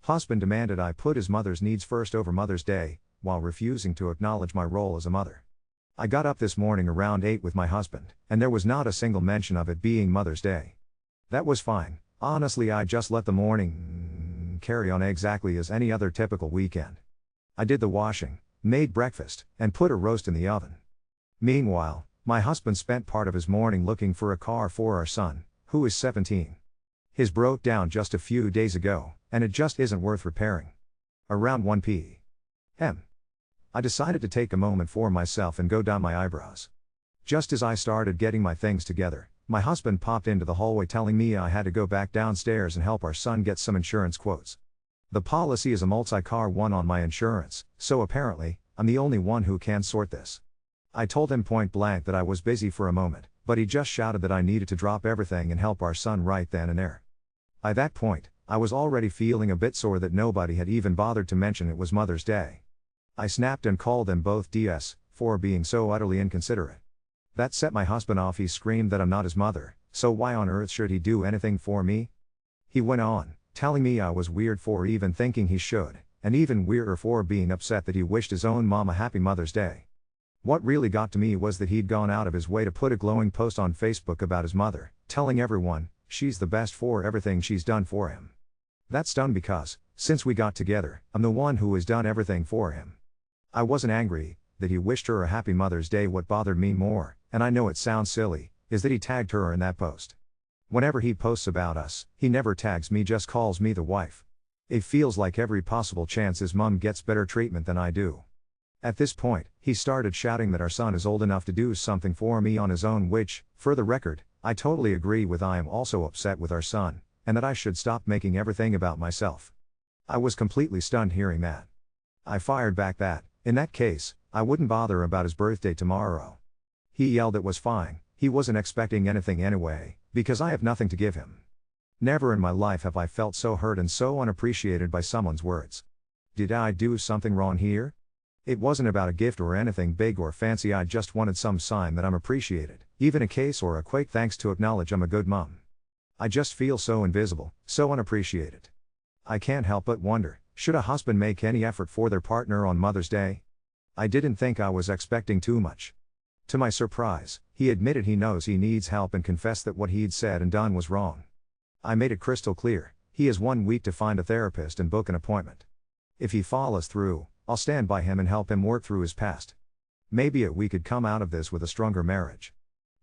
Husband demanded I put his mother's needs first over Mother's Day, while refusing to acknowledge my role as a mother. I got up this morning around 8 with my husband, and there was not a single mention of it being Mother's Day. That was fine. Honestly, I just let the morning carry on exactly as any other typical weekend. I did the washing, made breakfast, and put a roast in the oven. Meanwhile, my husband spent part of his morning looking for a car for our son, who is 17. His broke down just a few days ago, and it just isn't worth repairing. Around 1 p.m. I decided to take a moment for myself and go down my eyebrows. Just as I started getting my things together, my husband popped into the hallway telling me I had to go back downstairs and help our son get some insurance quotes. The policy is a multi-car one on my insurance, so apparently, I'm the only one who can sort this. I told him point blank that I was busy for a moment, but he just shouted that I needed to drop everything and help our son right then and there. By that point, I was already feeling a bit sore that nobody had even bothered to mention it was Mother's Day. I snapped and called them both DS for being so utterly inconsiderate. That set my husband off. He screamed that I'm not his mother, so why on earth should he do anything for me? He went on, telling me I was weird for even thinking he should, and even weirder for being upset that he wished his own mom a happy Mother's Day. What really got to me was that he'd gone out of his way to put a glowing post on Facebook about his mother, telling everyone she's the best for everything she's done for him. That stung because, since we got together, I'm the one who has done everything for him. I wasn't angry that he wished her a happy Mother's Day. What bothered me more, and I know it sounds silly, is that he tagged her in that post. Whenever he posts about us, he never tags me, just calls me the wife. It feels like every possible chance his mom gets better treatment than I do. At this point, he started shouting that our son is old enough to do something for me on his own, which, for the record, I totally agree with. I am also upset with our son, and that I should stop making everything about myself. I was completely stunned hearing that. I fired back that, in that case, I wouldn't bother about his birthday tomorrow. He yelled it was fine, he wasn't expecting anything anyway, because I have nothing to give him. Never in my life have I felt so hurt and so unappreciated by someone's words. Did I do something wrong here? It wasn't about a gift or anything big or fancy. I just wanted some sign that I'm appreciated, even a case or a quick thanks to acknowledge I'm a good mom. I just feel so invisible, so unappreciated. I can't help but wonder, should a husband make any effort for their partner on Mother's Day? I didn't think I was expecting too much. To my surprise, he admitted he knows he needs help and confessed that what he'd said and done was wrong. I made it crystal clear, he has 1 week to find a therapist and book an appointment. If he follows through, I'll stand by him and help him work through his past. Maybe we could come out of this with a stronger marriage.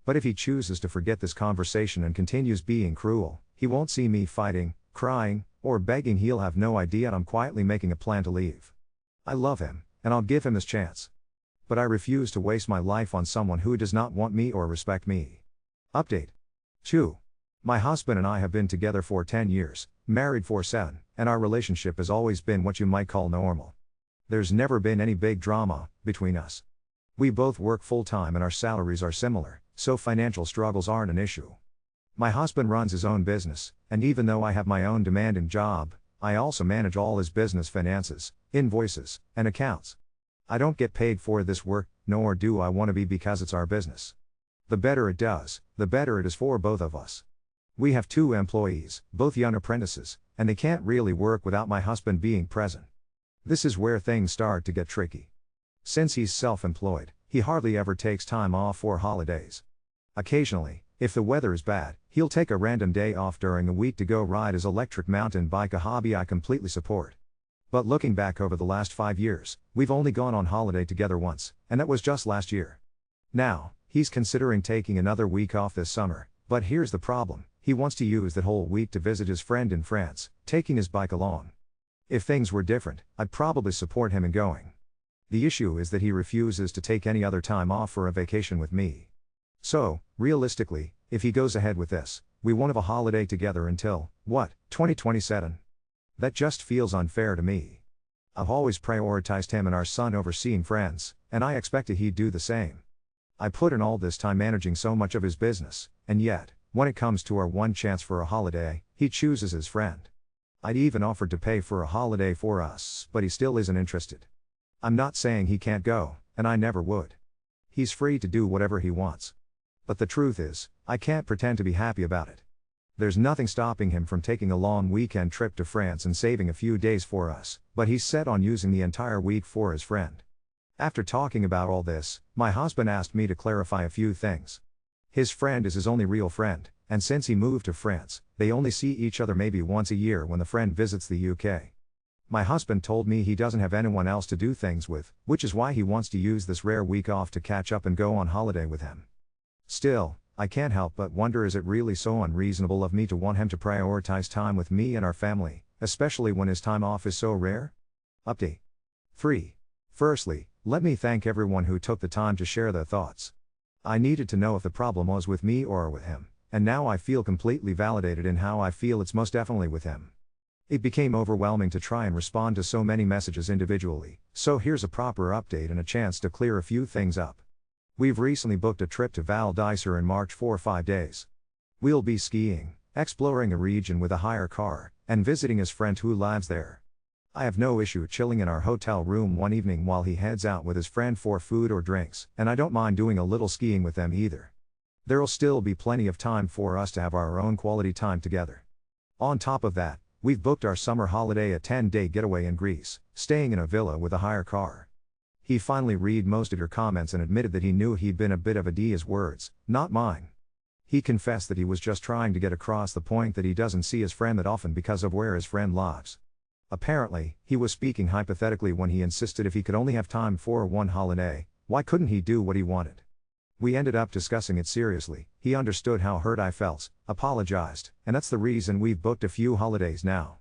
But if he chooses to forget this conversation and continues being cruel, he won't see me fighting, crying, or begging. He'll have no idea I'm quietly making a plan to leave. I love him, and I'll give him his chance. But I refuse to waste my life on someone who does not want me or respect me. Update 2. My husband and I have been together for 10 years, married for 7, and our relationship has always been what you might call normal. There's never been any big drama between us. We both work full-time and our salaries are similar, so financial struggles aren't an issue. My husband runs his own business, and even though I have my own demanding job, I also manage all his business finances, invoices, and accounts. I don't get paid for this work, nor do I want to be, because it's our business. The better it does, the better it is for both of us. We have 2 employees, both young apprentices, and they can't really work without my husband being present. This is where things start to get tricky. Since he's self-employed, he hardly ever takes time off for holidays. Occasionally, if the weather is bad, he'll take a random day off during the week to go ride his electric mountain bike, a hobby I completely support. But looking back over the last 5 years, we've only gone on holiday together once, and that was just last year. Now, he's considering taking another week off this summer, but here's the problem, he wants to use that whole week to visit his friend in France, taking his bike along. If things were different, I'd probably support him in going. The issue is that he refuses to take any other time off for a vacation with me. So, realistically, if he goes ahead with this, we won't have a holiday together until, 2027? That just feels unfair to me. I've always prioritized him and our son over seeing friends, and I expected he'd do the same. I put in all this time managing so much of his business, and yet, when it comes to our one chance for a holiday, he chooses his friend. I'd even offered to pay for a holiday for us, but he still isn't interested. I'm not saying he can't go, and I never would. He's free to do whatever he wants. But the truth is, I can't pretend to be happy about it. There's nothing stopping him from taking a long weekend trip to France and saving a few days for us, but he's set on using the entire week for his friend. After talking about all this, my husband asked me to clarify a few things. His friend is his only real friend, and since he moved to France, they only see each other maybe once a year when the friend visits the UK. My husband told me he doesn't have anyone else to do things with, which is why he wants to use this rare week off to catch up and go on holiday with him. Still, I can't help but wonder, is it really so unreasonable of me to want him to prioritize time with me and our family, especially when his time off is so rare? Update 3. Firstly, let me thank everyone who took the time to share their thoughts. I needed to know if the problem was with me or with him, and now I feel completely validated in how I feel it's most definitely with him. It became overwhelming to try and respond to so many messages individually, so here's a proper update and a chance to clear a few things up. We've recently booked a trip to Val d'Isère in March for 5 days. We'll be skiing, exploring a region with a hire car, and visiting his friend who lives there. I have no issue chilling in our hotel room one evening while he heads out with his friend for food or drinks, and I don't mind doing a little skiing with them either. There'll still be plenty of time for us to have our own quality time together. On top of that, we've booked our summer holiday, a 10-day getaway in Greece, staying in a villa with a hire car. He finally read most of your comments and admitted that he knew he'd been a bit of a D, his words, not mine. He confessed that he was just trying to get across the point that he doesn't see his friend that often because of where his friend lives. Apparently, he was speaking hypothetically when he insisted if he could only have time for one holiday, why couldn't he do what he wanted? We ended up discussing it seriously. He understood how hurt I felt, apologized, and that's the reason we've booked a few holidays now.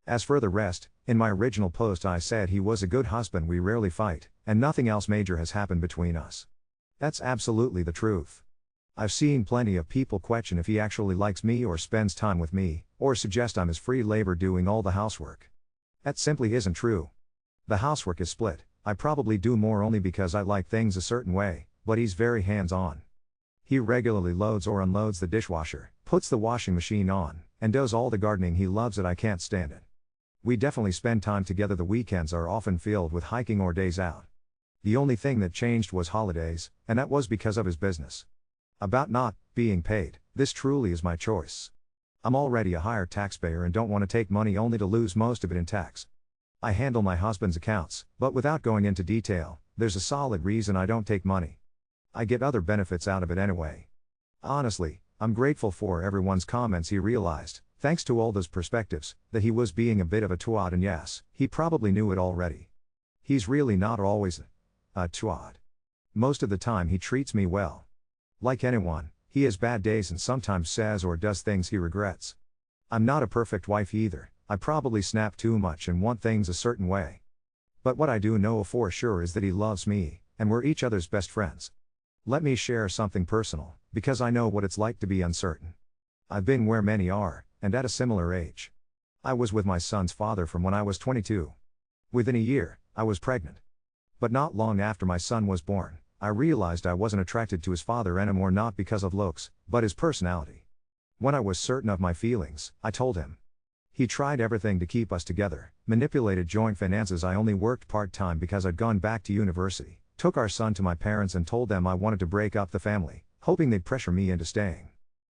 As for the rest, in my original post I said he was a good husband, we rarely fight, and nothing else major has happened between us. That's absolutely the truth. I've seen plenty of people question if he actually likes me or spends time with me, or suggest I'm his free labor doing all the housework. That simply isn't true. The housework is split. I probably do more only because I like things a certain way, but he's very hands-on. He regularly loads or unloads the dishwasher, puts the washing machine on, and does all the gardening. He loves it, I can't stand it. We definitely spend time together. The weekends are often filled with hiking or days out. The only thing that changed was holidays, and that was because of his business. About not being paid, this truly is my choice. I'm already a higher taxpayer and don't want to take money only to lose most of it in tax. I handle my husband's accounts, but without going into detail, there's a solid reason I don't take money. I get other benefits out of it anyway. Honestly, I'm grateful for everyone's comments. He realized, thanks to all those perspectives, that he was being a bit of a twat, and yes, he probably knew it already. He's really not always a twat. Most of the time he treats me well. Like anyone, he has bad days and sometimes says or does things he regrets. I'm not a perfect wife either. I probably snap too much and want things a certain way. But what I do know for sure is that he loves me, and we're each other's best friends. Let me share something personal, because I know what it's like to be uncertain. I've been where many are, and at a similar age. I was with my son's father from when I was 22. Within a year, I was pregnant. But not long after my son was born, I realized I wasn't attracted to his father anymore, not because of looks, but his personality. When I was certain of my feelings, I told him. He tried everything to keep us together, manipulated joint finances. I only worked part-time because I'd gone back to university, took our son to my parents and told them I wanted to break up the family, hoping they'd pressure me into staying.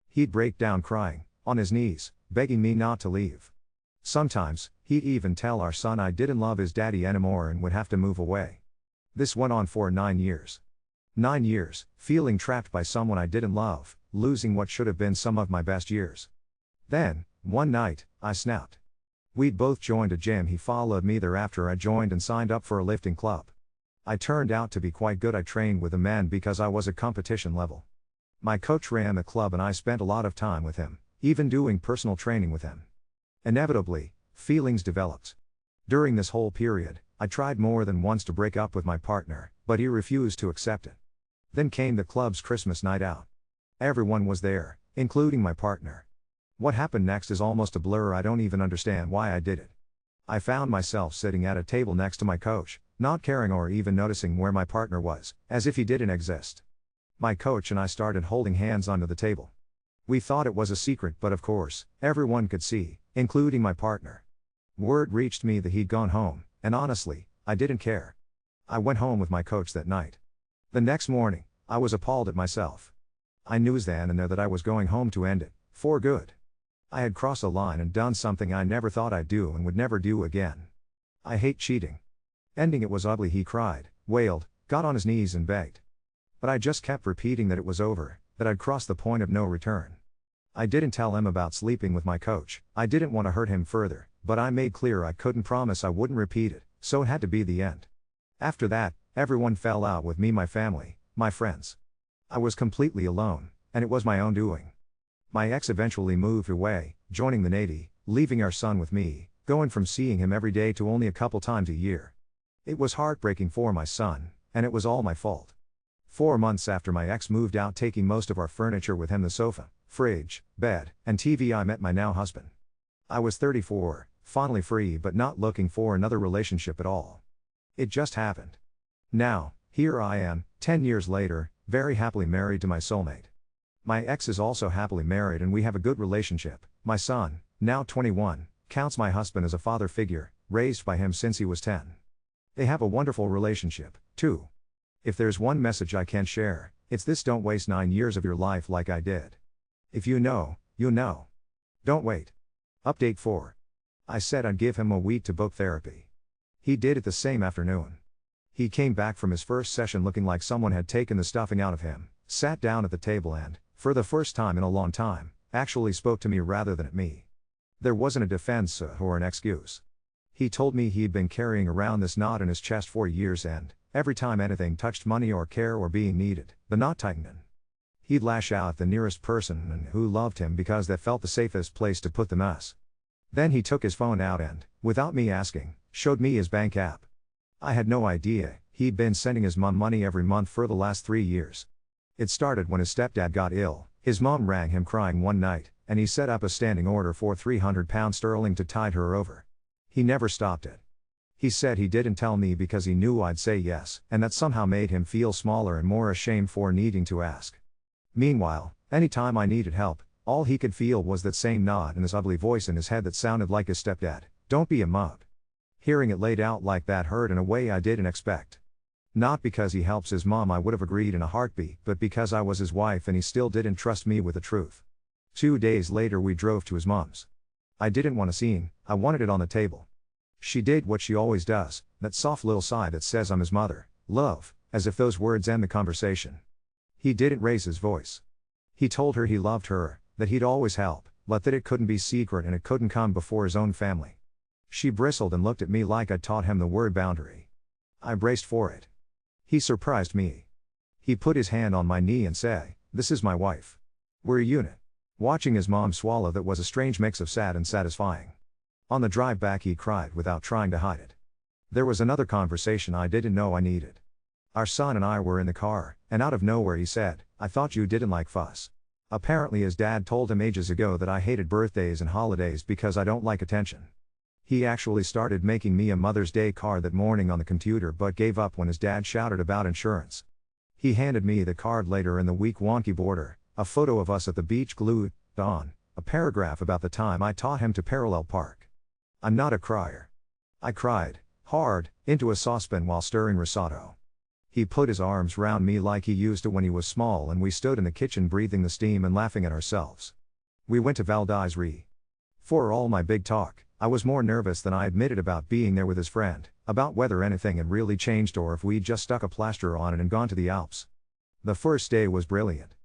He'd break down crying, on his knees, begging me not to leave. Sometimes, he'd even tell our son I didn't love his daddy anymore and would have to move away. This went on for 9 years. 9 years, feeling trapped by someone I didn't love, losing what should have been some of my best years. Then, one night, I snapped. We'd both joined a gym. He followed me there after I joined and signed up for a lifting club. I turned out to be quite good. I trained with a man because I was at competition level. My coach ran the club and I spent a lot of time with him, even doing personal training with him. Inevitably, feelings developed. During this whole period, I tried more than once to break up with my partner, but he refused to accept it. Then came the club's Christmas night out. Everyone was there, including my partner. What happened next is almost a blur. I don't even understand why I did it. I found myself sitting at a table next to my coach, not caring or even noticing where my partner was, as if he didn't exist. My coach and I started holding hands under the table. We thought it was a secret, but of course, everyone could see, including my partner. Word reached me that he'd gone home, and honestly, I didn't care. I went home with my coach that night. The next morning, I was appalled at myself. I knew then and there that I was going home to end it, for good. I had crossed a line and done something I never thought I'd do and would never do again. I hate cheating. Ending it was ugly, he cried, wailed, got on his knees and begged. But I just kept repeating that it was over, that I'd crossed the point of no return. I didn't tell him about sleeping with my coach, I didn't want to hurt him further, but I made clear I couldn't promise I wouldn't repeat it, so it had to be the end. After that, everyone fell out with me, my family, my friends. I was completely alone, and it was my own doing. My ex eventually moved away, joining the Navy, leaving our son with me, going from seeing him every day to only a couple times a year. It was heartbreaking for my son, and it was all my fault. 4 months after my ex moved out, taking most of our furniture with him, the sofa, fridge, bed, and TV, I met my now husband. I was 34, finally free but not looking for another relationship at all. It just happened. Now, here I am, 10 years later, very happily married to my soulmate. My ex is also happily married and we have a good relationship. My son, now 21, counts my husband as a father figure, raised by him since he was 10. They have a wonderful relationship, too. If there's one message I can share, it's this: don't waste 9 years of your life like I did. If you know, you know. Don't wait. Update 4. I said I'd give him a week to book therapy. He did it the same afternoon. He came back from his first session looking like someone had taken the stuffing out of him, sat down at the table and, for the first time in a long time, actually spoke to me rather than at me. There wasn't a defense or an excuse. He told me he'd been carrying around this knot in his chest for years and, every time anything touched money or care or being needed, the knot tightened. He'd lash out at the nearest person who loved him because that felt the safest place to put the mess. Then he took his phone out and, without me asking, showed me his bank app. I had no idea he'd been sending his mom money every month for the last 3 years. It started when his stepdad got ill. His mom rang him crying one night, and he set up a standing order for £300 to tide her over. He never stopped it. He said he didn't tell me because he knew I'd say yes, and that somehow made him feel smaller and more ashamed for needing to ask. Meanwhile, anytime I needed help, all he could feel was that same nod and this ugly voice in his head that sounded like his stepdad, "Don't be a mug." Hearing it laid out like that hurt in a way I didn't expect. Not because he helps his mom, I would have agreed in a heartbeat, but because I was his wife and he still didn't trust me with the truth. 2 days later we drove to his mom's. I didn't want a scene, I wanted it on the table. She did what she always does, that soft little sigh that says I'm his mother, love, as if those words end the conversation. He didn't raise his voice. He told her he loved her, that he'd always help, but that it couldn't be secret and it couldn't come before his own family. She bristled and looked at me like I'd taught him the word boundary. I braced for it. He surprised me. He put his hand on my knee and said, "This is my wife. We're a unit." Watching his mom swallow that was a strange mix of sad and satisfying. On the drive back he cried without trying to hide it. There was another conversation I didn't know I needed. Our son and I were in the car, and out of nowhere he said, "I thought you didn't like fuss." Apparently his dad told him ages ago that I hated birthdays and holidays because I don't like attention. He actually started making me a Mother's Day card that morning on the computer but gave up when his dad shouted about insurance. He handed me the card later in the week, wonky border, a photo of us at the beach glued on, a paragraph about the time I taught him to parallel park. I'm not a crier. I cried, hard, into a saucepan while stirring risotto. He put his arms round me like he used to when he was small and we stood in the kitchen breathing the steam and laughing at ourselves. We went to Val d'Isere. For all my big talk, I was more nervous than I admitted about being there with his friend, about whether anything had really changed or if we'd just stuck a plaster on it and gone to the Alps. The first day was brilliant.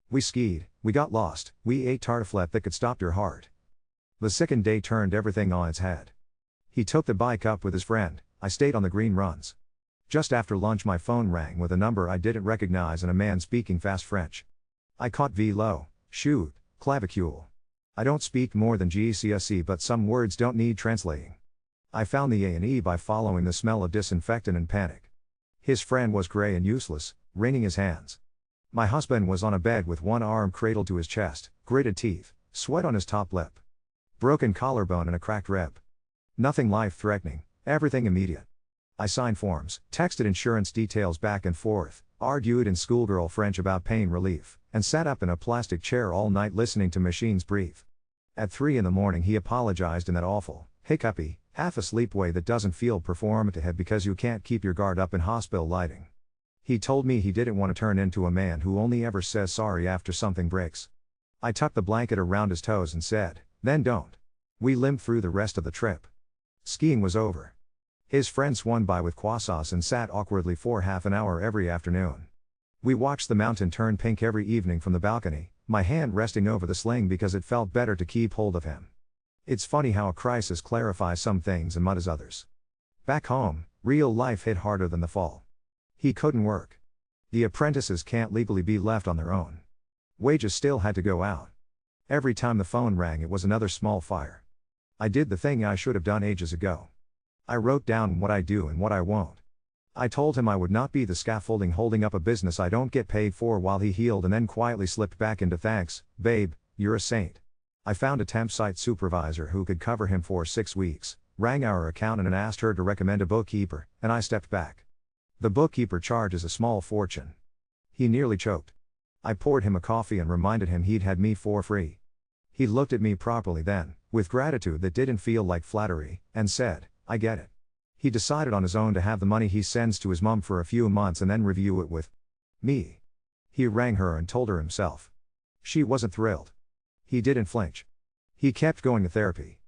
We skied, we got lost, we ate tartiflette that could stop your heart. The second day turned everything on its head. He took the bike up with his friend, I stayed on the green runs. Just after lunch my phone rang with a number I didn't recognize and a man speaking fast French. I caught velo, shoot, clavicule. I don't speak more than GCSE but some words don't need translating. I found the A&E by following the smell of disinfectant and panic. His friend was grey and useless, wringing his hands. My husband was on a bed with one arm cradled to his chest, gritted teeth, sweat on his top lip. Broken collarbone and a cracked rib. Nothing life-threatening, everything immediate. I signed forms, texted insurance details back and forth, argued in schoolgirl French about pain relief, and sat up in a plastic chair all night listening to machines breathe. At 3 a.m. he apologized in that awful, hiccupy, half-asleep way that doesn't feel performative because you can't keep your guard up in hospital lighting. He told me he didn't want to turn into a man who only ever says sorry after something breaks. I tucked the blanket around his toes and said, Then don't. We limped through the rest of the trip. Skiing was over. His friend swung by with croissants and sat awkwardly for half an hour every afternoon. We watched the mountain turn pink every evening from the balcony, my hand resting over the sling because it felt better to keep hold of him. It's funny how a crisis clarifies some things and muddies others. Back home, real life hit harder than the fall. He couldn't work. The apprentices can't legally be left on their own. Wages still had to go out. Every time the phone rang, it was another small fire. I did the thing I should have done ages ago. I wrote down what I do and what I won't. I told him I would not be the scaffolding holding up a business I don't get paid for while he healed, and then quietly slipped back into thanks, babe, you're a saint. I found a temp site supervisor who could cover him for 6 weeks, rang our accountant and asked her to recommend a bookkeeper, and I stepped back. The bookkeeper charges a small fortune. He nearly choked. I poured him a coffee and reminded him he'd had me for free. He looked at me properly then, with gratitude that didn't feel like flattery, and said, I get it. He decided on his own to have the money he sends to his mom for a few months and then review it with me. He rang her and told her himself. She wasn't thrilled. He didn't flinch. He kept going to therapy.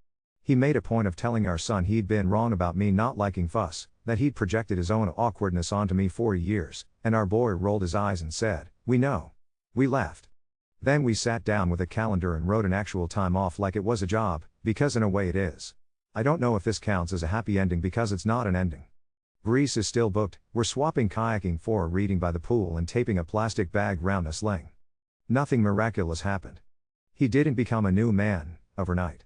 He made a point of telling our son he'd been wrong about me not liking fuss, that he'd projected his own awkwardness onto me for years, and our boy rolled his eyes and said, we know. We laughed. Then we sat down with a calendar and wrote an actual time off like it was a job, because in a way it is. I don't know if this counts as a happy ending because it's not an ending. Greece is still booked, we're swapping kayaking for a reading by the pool and taping a plastic bag round a sling. Nothing miraculous happened. He didn't become a new man, overnight.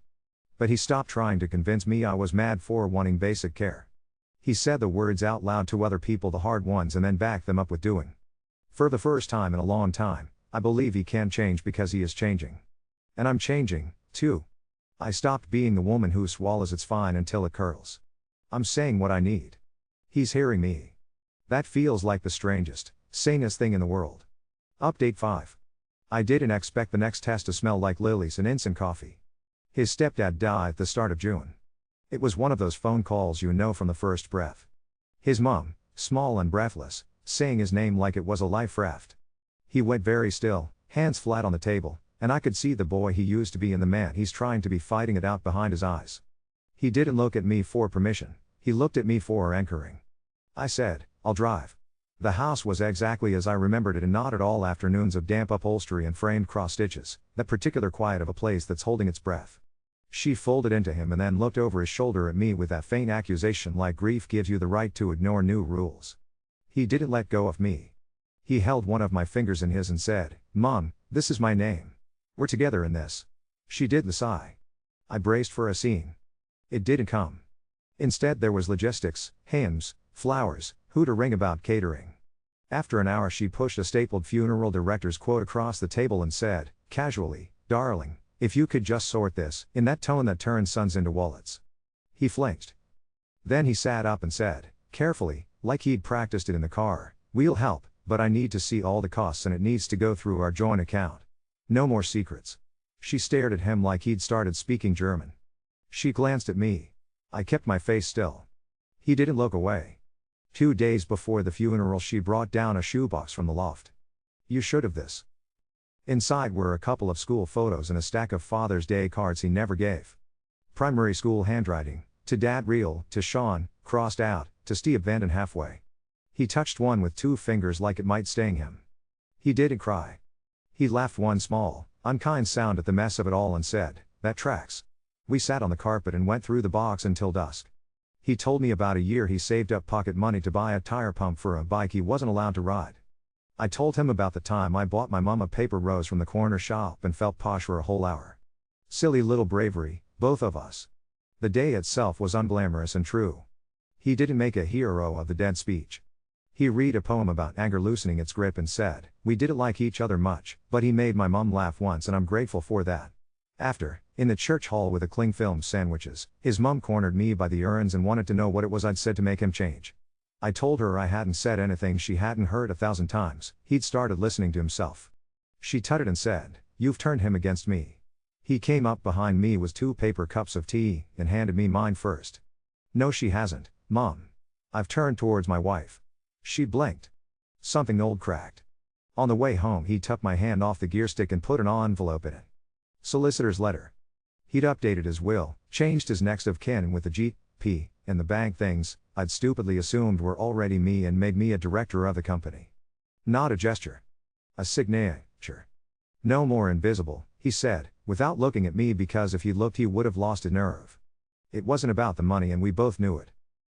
But he stopped trying to convince me I was mad for wanting basic care. He said the words out loud to other people, the hard ones, and then backed them up with doing. For the first time in a long time, I believe he can change because he is changing. And I'm changing, too. I stopped being the woman who swallows its fine until it curls. I'm saying what I need. He's hearing me. That feels like the strangest, sanest thing in the world. Update 5. I didn't expect the next test to smell like lilies and instant coffee. His stepdad died at the start of June. It was one of those phone calls you know from the first breath. His mom, small and breathless, saying his name like it was a life raft. He went very still, hands flat on the table, and I could see the boy he used to be and the man he's trying to be fighting it out behind his eyes. He didn't look at me for permission, he looked at me for anchoring. I said, I'll drive. The house was exactly as I remembered it, and not at all afternoons of damp upholstery and framed cross stitches, that particular quiet of a place that's holding its breath. She folded into him and then looked over his shoulder at me with that faint accusation like grief gives you the right to ignore new rules. He didn't let go of me. He held one of my fingers in his and said, Mom, this is my name. We're together in this. She didn't sigh. I braced for a scene. It didn't come. Instead there was logistics, hymns, flowers, who to ring about catering. After an hour she pushed a stapled funeral director's quote across the table and said, casually, darling, if you could just sort this, in that tone that turns sons into wallets. He flinched. Then he sat up and said, carefully, like he'd practiced it in the car, we'll help, but I need to see all the costs and it needs to go through our joint account. No more secrets. She stared at him like he'd started speaking German. She glanced at me. I kept my face still. He didn't look away. 2 days before the funeral she brought down a shoebox from the loft. You should have this. Inside were a couple of school photos and a stack of Father's Day cards he never gave. Primary school handwriting, to Dad real, to Sean, crossed out, to Steve abandoned halfway. He touched one with 2 fingers like it might sting him. He didn't cry. He laughed one small, unkind sound at the mess of it all and said, that tracks. We sat on the carpet and went through the box until dusk. He told me about a year he saved up pocket money to buy a tire pump for a bike he wasn't allowed to ride. I told him about the time I bought my mom a paper rose from the corner shop and felt posh for a whole hour. Silly little bravery, both of us. The day itself was unglamorous and true. He didn't make a hero of the dead speech. He read a poem about anger loosening its grip and said, we didn't like each other much, but he made my mom laugh once and I'm grateful for that. After, in the church hall with a cling film sandwiches, his mom cornered me by the urns and wanted to know what it was I'd said to make him change. I told her I hadn't said anything she hadn't heard 1,000 times, he'd started listening to himself. She tutted and said, you've turned him against me. He came up behind me with 2 paper cups of tea, and handed me mine first. No she hasn't, Mom. I've turned towards my wife. She blinked. Something old cracked. On the way home he took my hand off the gear stick and put an envelope in it. Solicitor's letter. He'd updated his will, changed his next of kin with the G.P. and the bank things I'd stupidly assumed were already me and made me a director of the company. Not a gesture. A signature. No more invisible, he said, without looking at me, because if he looked he would have lost a nerve. It wasn't about the money and we both knew it.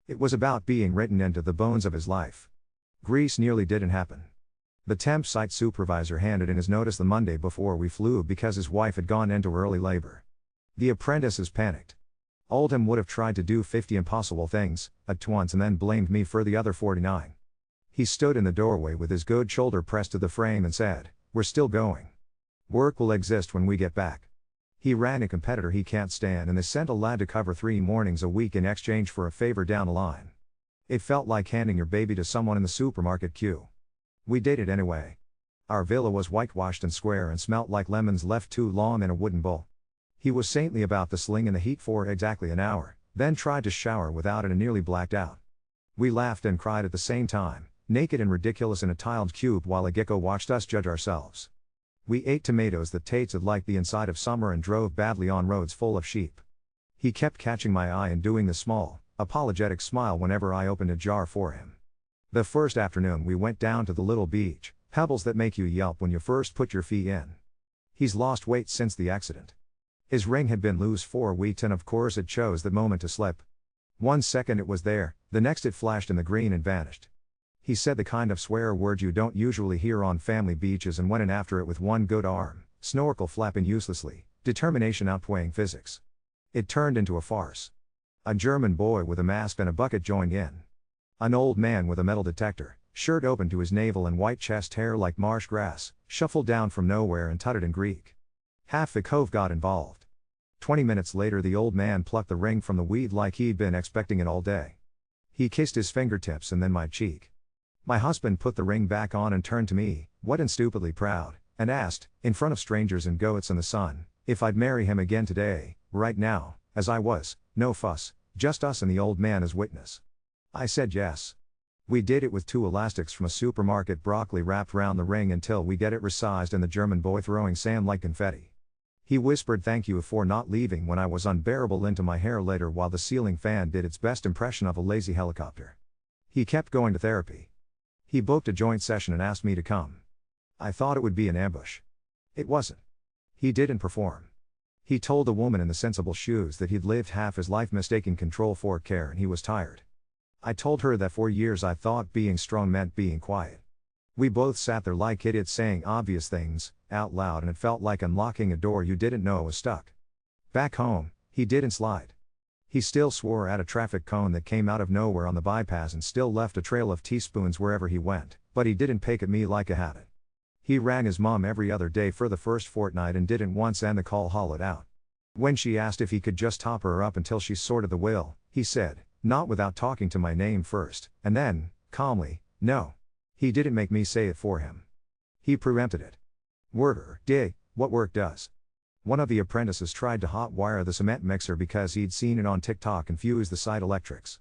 It was about being written into the bones of his life. Greece nearly didn't happen. The temp site supervisor handed in his notice the Monday before we flew because his wife had gone into early labor. The apprentices panicked. Oldham would have tried to do 50 impossible things at once and then blamed me for the other 49. He stood in the doorway with his good shoulder pressed to the frame and said, "We're still going. Work will exist when we get back." He ran a competitor he can't stand and they sent a lad to cover 3 mornings a week in exchange for a favor down the line. It felt like handing your baby to someone in the supermarket queue. We did it anyway. Our villa was whitewashed and square and smelt like lemons left too long in a wooden bowl. He was saintly about the sling in the heat for exactly an hour, then tried to shower without it and nearly blacked out. We laughed and cried at the same time, naked and ridiculous in a tiled cube while a gecko watched us judge ourselves. We ate tomatoes that tasted like the inside of summer and drove badly on roads full of sheep. He kept catching my eye and doing the small, apologetic smile whenever I opened a jar for him. The first afternoon we went down to the little beach, pebbles that make you yelp when you first put your feet in. He's lost weight since the accident. His ring had been loose for weeks and of course it chose the moment to slip. 1 second it was there, the next it flashed in the green and vanished. He said the kind of swear word you don't usually hear on family beaches and went in after it with one good arm, snorkel flapping uselessly, determination outweighing physics. It turned into a farce. A German boy with a mask and a bucket joined in. An old man with a metal detector, shirt open to his navel and white chest hair like marsh grass, shuffled down from nowhere and tutted in Greek. Half the cove got involved. 20 minutes later the old man plucked the ring from the weed like he'd been expecting it all day. He kissed his fingertips and then my cheek. My husband put the ring back on and turned to me, wet and stupidly proud, and asked, in front of strangers and goats in the sun, if I'd marry him again today, right now, as I was, no fuss, just us and the old man as witness. I said yes. We did it with 2 elastics from a supermarket broccoli wrapped round the ring until we get it resized and the German boy throwing sand like confetti. He whispered thank you for not leaving when I was unbearable into my hair later while the ceiling fan did its best impression of a lazy helicopter. He kept going to therapy. He booked a joint session and asked me to come. I thought it would be an ambush. It wasn't. He didn't perform. He told the woman in the sensible shoes that he'd lived half his life mistaking control for care and he was tired. I told her that for years I thought being strong meant being quiet. We both sat there like idiots saying obvious things, out loud, and it felt like unlocking a door you didn't know was stuck. Back home, he didn't slide. He still swore at a traffic cone that came out of nowhere on the bypass and still left a trail of teaspoons wherever he went, but he didn't pick at me like a habit. He rang his mom every other day for the first fortnight and didn't once end the call hollowed out. When she asked if he could just top her up until she sorted the will, he said, not without talking to my name first, and then, calmly, no. He didn't make me say it for him. He preempted it. Worker did what work does. One of the apprentices tried to hotwire the cement mixer because he'd seen it on TikTok and fuse the site electrics.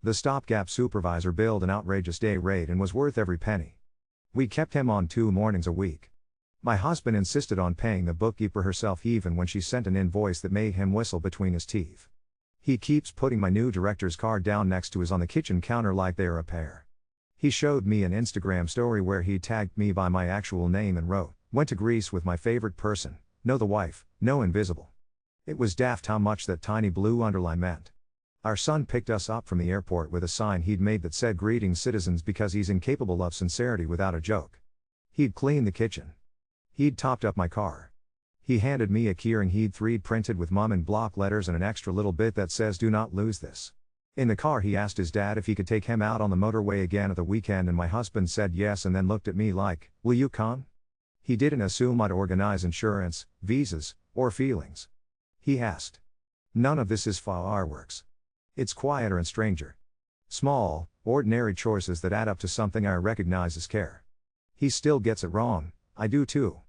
The stopgap supervisor billed an outrageous day rate and was worth every penny. We kept him on 2 mornings a week. My husband insisted on paying the bookkeeper herself even when she sent an invoice that made him whistle between his teeth. He keeps putting my new director's card down next to his on the kitchen counter like they are a pair. He showed me an Instagram story where he tagged me by my actual name and wrote, "Went to Greece with my favorite person, no the wife, no invisible." It was daft how much that tiny blue underline meant. Our son picked us up from the airport with a sign he'd made that said "Greetings citizens" because he's incapable of sincerity without a joke. He'd cleaned the kitchen. He'd topped up my car. He handed me a keyring he'd 3D printed with mum in block letters and an extra little bit that says "Do not lose this." In the car he asked his dad if he could take him out on the motorway again at the weekend and my husband said yes and then looked at me like, "Will you come?" He didn't assume I'd organize insurance, visas, or feelings. He asked. None of this is fireworks. It's quieter and stranger. Small, ordinary choices that add up to something I recognize as care. He still gets it wrong, I do too.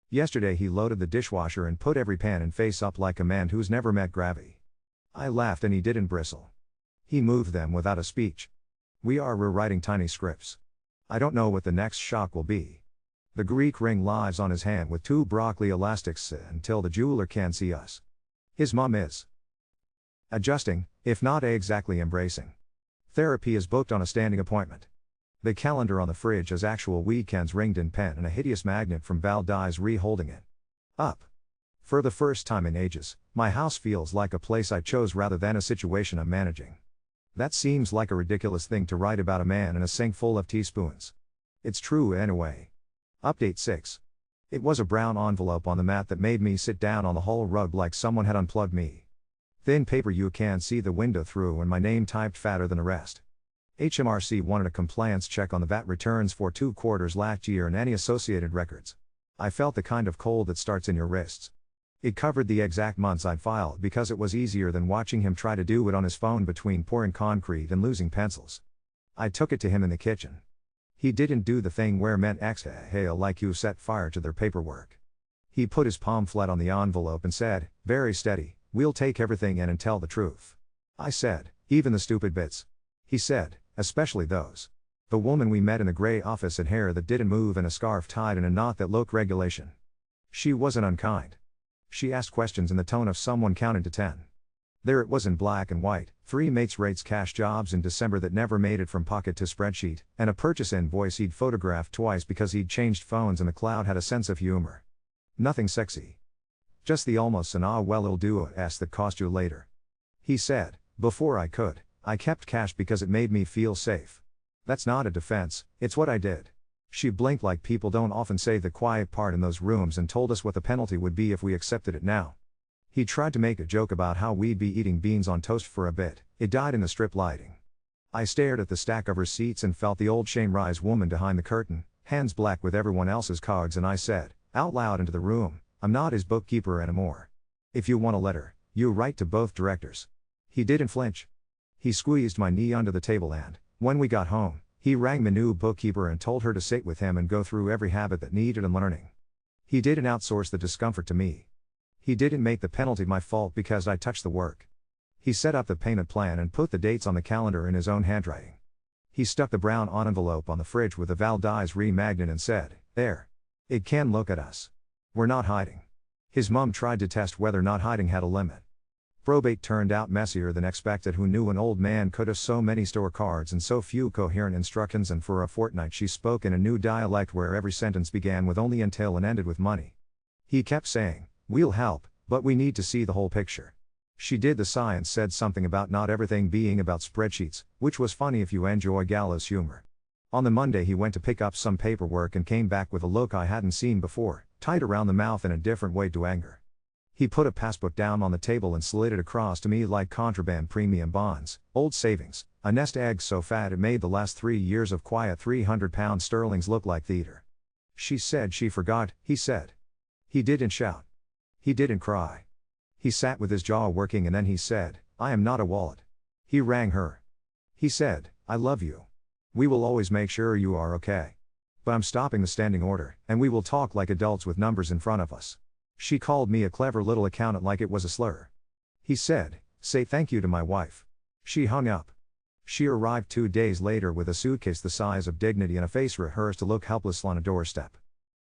Yesterday he loaded the dishwasher and put every pan and face up like a man who's never met gravity. I laughed and he didn't bristle. He moved them without a speech. We are rewriting tiny scripts. I don't know what the next shock will be. The Greek ring lies on his hand with 2 broccoli elastics until the jeweler can see us. His mom is adjusting, if not exactly embracing. Therapy is booked on a standing appointment. The calendar on the fridge has actual weekends ringed in pen and a hideous magnet from Valdez holding it up. For the first time in ages, my house feels like a place I chose rather than a situation I'm managing. That seems like a ridiculous thing to write about a man in a sink full of teaspoons. It's true anyway. Update 6. It was a brown envelope on the mat that made me sit down on the whole rug like someone had unplugged me. Thin paper you can see the window through and my name typed fatter than the rest. HMRC wanted a compliance check on the VAT returns for 2 quarters last year and any associated records. I felt the kind of cold that starts in your wrists. It covered the exact months I'd filed because it was easier than watching him try to do it on his phone between pouring concrete and losing pencils. I took it to him in the kitchen. He didn't do the thing where men exhale like you set fire to their paperwork. He put his palm flat on the envelope and said, very steady, "We'll take everything in and tell the truth." I said, "Even the stupid bits?" He said, "Especially those. The woman we met in the gray office had hair that didn't move and a scarf tied in a knot that looked regulation. She wasn't unkind. She asked questions in the tone of someone counting to 10. There it was in black and white, 3 mates rates cash jobs in December that never made it from pocket to spreadsheet, and a purchase invoice he'd photographed twice because he'd changed phones and the cloud had a sense of humor. Nothing sexy. Just the almost and well it'll do ass that cost you later. He said, before I kept cash because it made me feel safe. That's not a defense, it's what I did. She blinked like people don't often say the quiet part in those rooms and told us what the penalty would be if we accepted it now. He tried to make a joke about how we'd be eating beans on toast for a bit. It died in the strip lighting. I stared at the stack of receipts and felt the old shame rise woman behind the curtain, hands black with everyone else's cards, and I said, out loud into the room, I'm not his bookkeeper anymore. If you want a letter, you write to both directors. He didn't flinch. He squeezed my knee under the table and, when we got home, he rang the new bookkeeper and told her to sit with him and go through every habit that needed unlearning. He didn't outsource the discomfort to me. He didn't make the penalty my fault because I touched the work. He set up the payment plan and put the dates on the calendar in his own handwriting. He stuck the brown envelope on the fridge with a Valdez magnet and said, there. It can look at us. We're not hiding. His mom tried to test whether not hiding had a limit. Probate turned out messier than expected. Who knew an old man could have so many store cards and so few coherent instructions, and for a fortnight she spoke in a new dialect where every sentence began with only until and ended with money. He kept saying, we'll help, but we need to see the whole picture. She did the sigh and said something about not everything being about spreadsheets, which was funny if you enjoy gallows humor. On the Monday he went to pick up some paperwork and came back with a look I hadn't seen before, tight around the mouth in a different way to anger. He put a passbook down on the table and slid it across to me like contraband premium bonds, old savings, a nest egg so fat it made the last 3 years of quiet £300 sterlings look like theater. She said she forgot, he said. He didn't shout. He didn't cry. He sat with his jaw working and then he said, I am not a wallet. He rang her. He said, I love you. We will always make sure you are okay. But I'm stopping the standing order, and we will talk like adults with numbers in front of us. She called me a clever little accountant like it was a slur. He said, say thank you to my wife. She hung up. She arrived 2 days later with a suitcase the size of dignity and a face rehearsed to look helpless on a doorstep.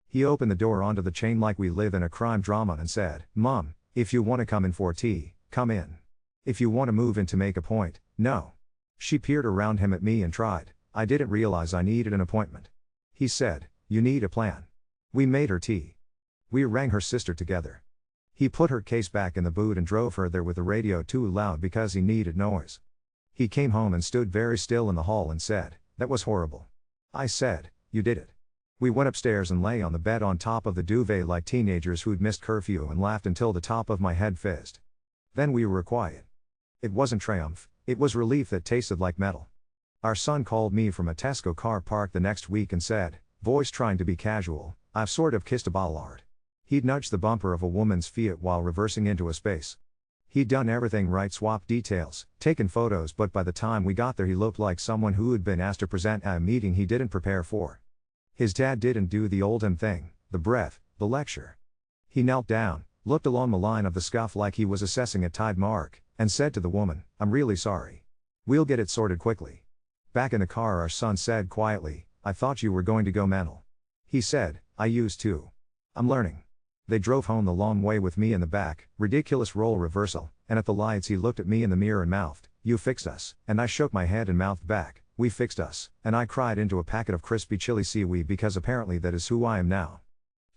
He opened the door onto the chain like we live in a crime drama and said, Mom, if you want to come in for tea, come in. If you want to move in to make a point, no. She peered around him at me and tried. I didn't realize I needed an appointment. He said, you need a plan. We made her tea. We rang her sister together. He put her case back in the boot and drove her there with the radio too loud because he needed noise. He came home and stood very still in the hall and said, that was horrible. I said, you did it. We went upstairs and lay on the bed on top of the duvet like teenagers who'd missed curfew and laughed until the top of my head fizzed. Then we were quiet. It wasn't triumph, it was relief that tasted like metal. Our son called me from a Tesco car park the next week and said, voice trying to be casual, I've sort of kissed a bollard. He'd nudged the bumper of a woman's Fiat while reversing into a space. He'd done everything right, swapped details, taken photos, but by the time we got there he looked like someone who had been asked to present at a meeting he didn't prepare for. His dad didn't do the old him thing, the breath, the lecture. He knelt down, looked along the line of the scuff like he was assessing a tide mark, and said to the woman, I'm really sorry. We'll get it sorted quickly. Back in the car our son said quietly, I thought you were going to go mental. He said, I used to. I'm learning. They drove home the long way with me in the back, ridiculous role reversal, and at the lights he looked at me in the mirror and mouthed, "You fixed us," and I shook my head and mouthed back, "We fixed us," and I cried into a packet of crispy chili seaweed because apparently that is who I am now.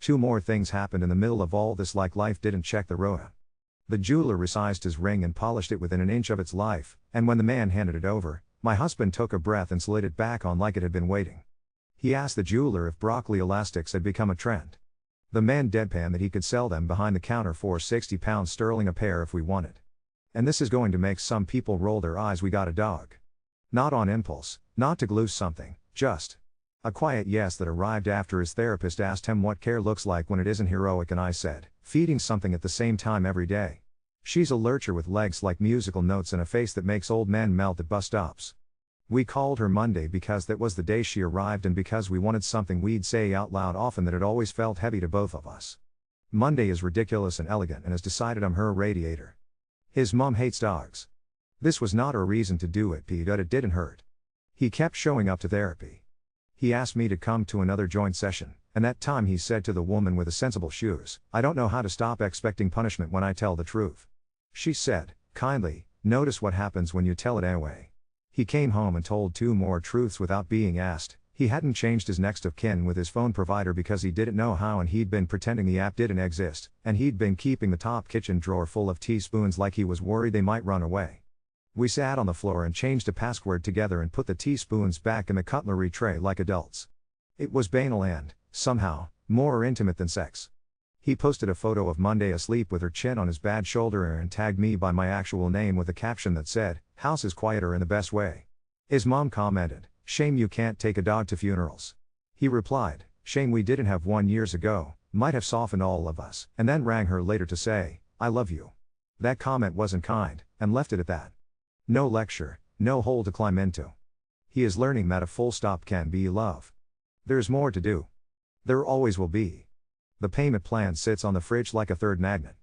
2 more things happened in the middle of all this, like life didn't check the Rona. The jeweler resized his ring and polished it within an inch of its life, and when the man handed it over, my husband took a breath and slid it back on like it had been waiting. He asked the jeweler if broccoli elastics had become a trend. The man deadpanned that he could sell them behind the counter for £60 sterling a pair if we wanted. And this is going to make some people roll their eyes. We got a dog. Not on impulse, not to glue something, just a quiet yes that arrived after his therapist asked him what care looks like when it isn't heroic, and I said, feeding something at the same time every day. She's a lurcher with legs like musical notes and a face that makes old men melt at bus stops. We called her Monday because that was the day she arrived and because we wanted something we'd say out loud often that had always felt heavy to both of us. Monday is ridiculous and elegant and has decided I'm her radiator. His mom hates dogs. This was not a reason to do it, but it didn't hurt. He kept showing up to therapy. He asked me to come to another joint session, and that time he said to the woman with the sensible shoes, "I don't know how to stop expecting punishment when I tell the truth." She said, kindly, "Notice what happens when you tell it anyway." He came home and told 2 more truths without being asked. He hadn't changed his next of kin with his phone provider because he didn't know how, and he'd been pretending the app didn't exist, and he'd been keeping the top kitchen drawer full of teaspoons like he was worried they might run away. We sat on the floor and changed a password together and put the teaspoons back in the cutlery tray like adults. It was banal and, somehow, more intimate than sex. He posted a photo of Monday asleep with her chin on his bad shoulder and tagged me by my actual name with a caption that said, "House is quieter in the best way." His mom commented, "Shame you can't take a dog to funerals." He replied, "Shame we didn't have one years ago, might have softened all of us," and then rang her later to say, "I love you." That comment wasn't kind, and left it at that. No lecture, no hole to climb into. He is learning that a full stop can be love. There's more to do. There always will be. The payment plan sits on the fridge like a third magnet.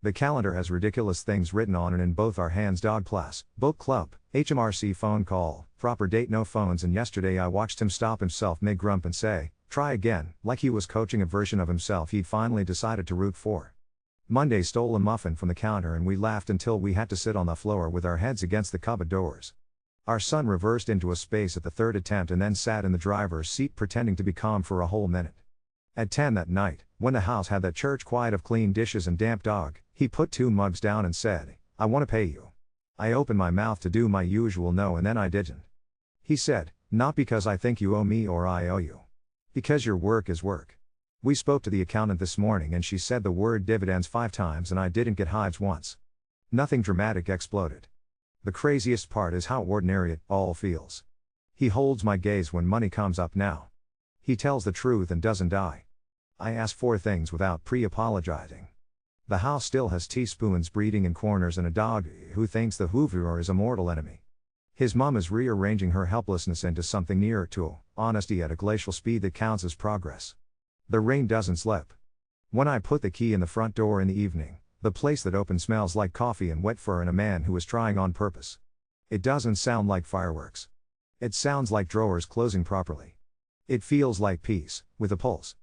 The calendar has ridiculous things written on it in both our hands: dog class, book club, HMRC phone call, proper date, no phones, and yesterday I watched him stop himself mid-grump and say, "Try again," like he was coaching a version of himself he'd finally decided to root for. Monday stole a muffin from the counter and we laughed until we had to sit on the floor with our heads against the cupboard doors. Our son reversed into a space at the 3rd attempt and then sat in the driver's seat pretending to be calm for a whole minute. At 10 that night, when the house had that church quiet of clean dishes and damp dog, he put 2 mugs down and said, "I want to pay you." I opened my mouth to do my usual no, and then I didn't. He said, "Not because I think you owe me or I owe you. Because your work is work." We spoke to the accountant this morning and she said the word dividends 5 times and I didn't get hives once. Nothing dramatic exploded. The craziest part is how ordinary it all feels. He holds my gaze when money comes up now. He tells the truth and doesn't die. I ask for things without pre-apologizing. The house still has teaspoons breeding in corners and a dog who thinks the Hoover is a mortal enemy. His mom is rearranging her helplessness into something nearer to honesty at a glacial speed that counts as progress. The rain doesn't slip. When I put the key in the front door in the evening, the place that opens smells like coffee and wet fur and a man who is trying on purpose. It doesn't sound like fireworks. It sounds like drawers closing properly. It feels like peace, with a pulse.